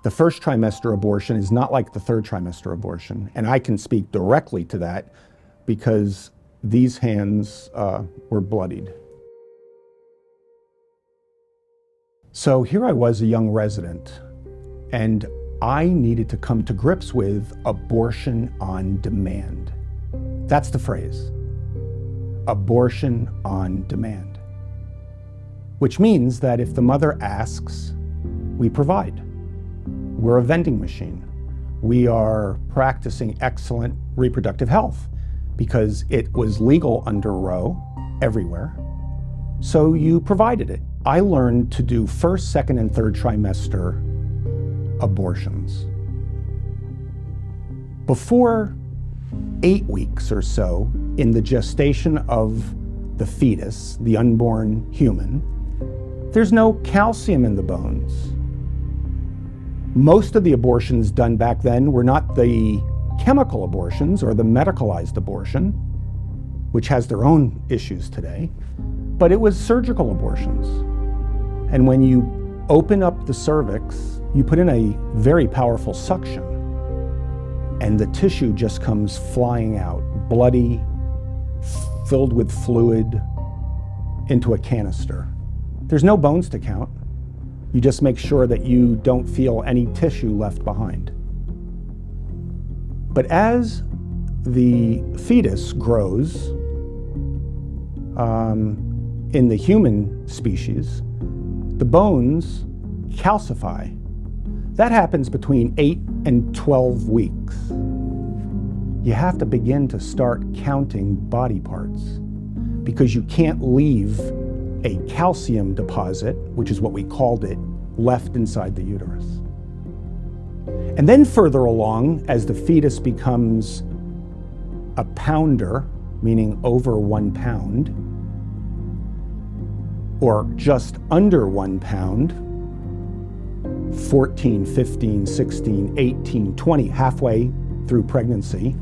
The first trimester abortion is not like the third trimester abortion. And I can speak directly to that because these hands were bloodied. So here I was, a young resident, and I needed to come to grips with abortion on demand. That's the phrase, abortion on demand. Which means that if the mother asks, we provide. We're a vending machine. We are practicing excellent reproductive health because it was legal under Roe everywhere. So you provided it. I learned to do first, second, and third trimester abortions. Before 8 weeks or so in the gestation of the fetus, the unborn human, there's no calcium in the bones. Most of the abortions done back then were not the chemical abortions or the medicalized abortion, which has their own issues today, but it was surgical abortions. And when you open up the cervix, you put in a very powerful suction, and the tissue just comes flying out, bloody, filled with fluid, into a canister. There's no bones to count. You just make sure that you don't feel any tissue left behind. But as the fetus grows, in the human species, the bones calcify. That happens between 8 and 12 weeks. You have to begin to start counting body parts because you can't leave a calcium deposit, which is what we called it, left inside the uterus. And then further along, as the fetus becomes a pounder, meaning over 1 pound, or just under 1 pound, 14, 15, 16, 18, 20, halfway through pregnancy,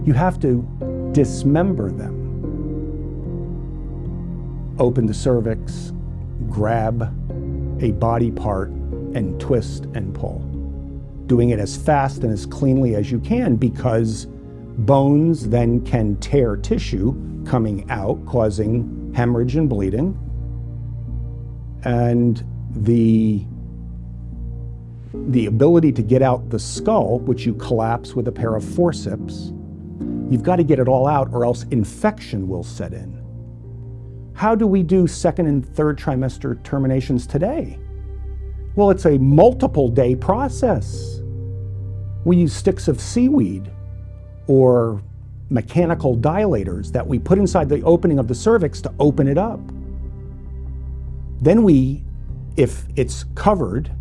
you have to dismember them. Open the cervix, grab a body part, and twist and pull. Doing it as fast and as cleanly as you can because bones then can tear tissue coming out, causing hemorrhage and bleeding. And the ability to get out the skull, which you collapse with a pair of forceps, you've got to get it all out or else infection will set in. How do we do second and third trimester terminations today? Well, it's a multiple day process. We use sticks of seaweed or mechanical dilators that we put inside the opening of the cervix to open it up. Then we, if it's covered,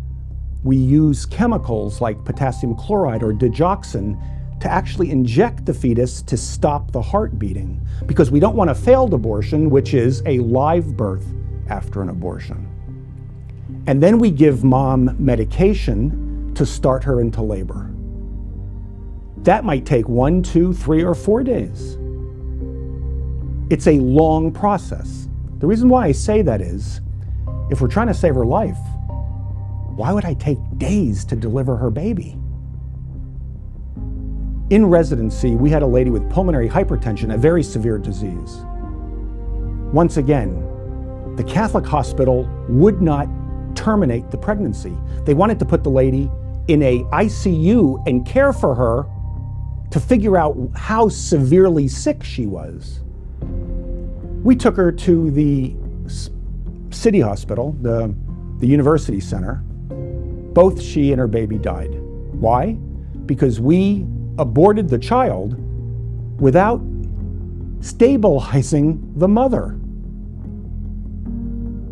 we use chemicals like potassium chloride or digoxin to actually inject the fetus to stop the heart beating because we don't want a failed abortion, which is a live birth after an abortion. And then we give mom medication to start her into labor. That might take 1, 2, 3, or 4 days. It's a long process. The reason why I say that is, if we're trying to save her life, why would I take days to deliver her baby? In residency, we had a lady with pulmonary hypertension, a very severe disease. Once again, the Catholic hospital would not terminate the pregnancy. They wanted to put the lady in a ICU and care for her to figure out how severely sick she was. We took her to the city hospital, the university center. Both she and her baby died. Why? Because we aborted the child without stabilizing the mother.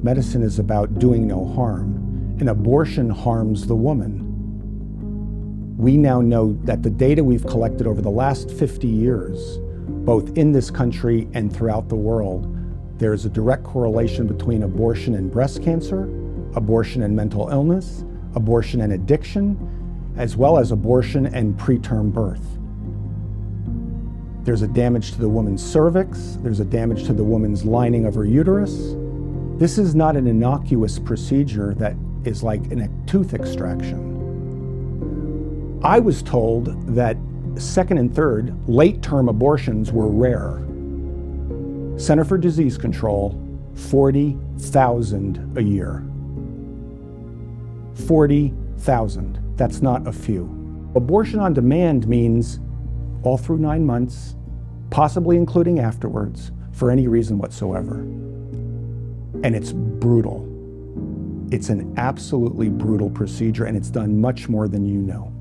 Medicine is about doing no harm, and abortion harms the woman. We now know that the data we've collected over the last 50 years, both in this country and throughout the world, there is a direct correlation between abortion and breast cancer, abortion and mental illness, abortion and addiction, as well as abortion and preterm birth. There's a damage to the woman's cervix, there's a damage to the woman's lining of her uterus. This is not an innocuous procedure that is like a tooth extraction. I was told that second and third late-term abortions were rare. Center for Disease Control, 40,000 a year. 40,000. That's not a few. Abortion on demand means all through 9 months, possibly including afterwards, for any reason whatsoever. And it's brutal. It's an absolutely brutal procedure, and it's done much more than you know.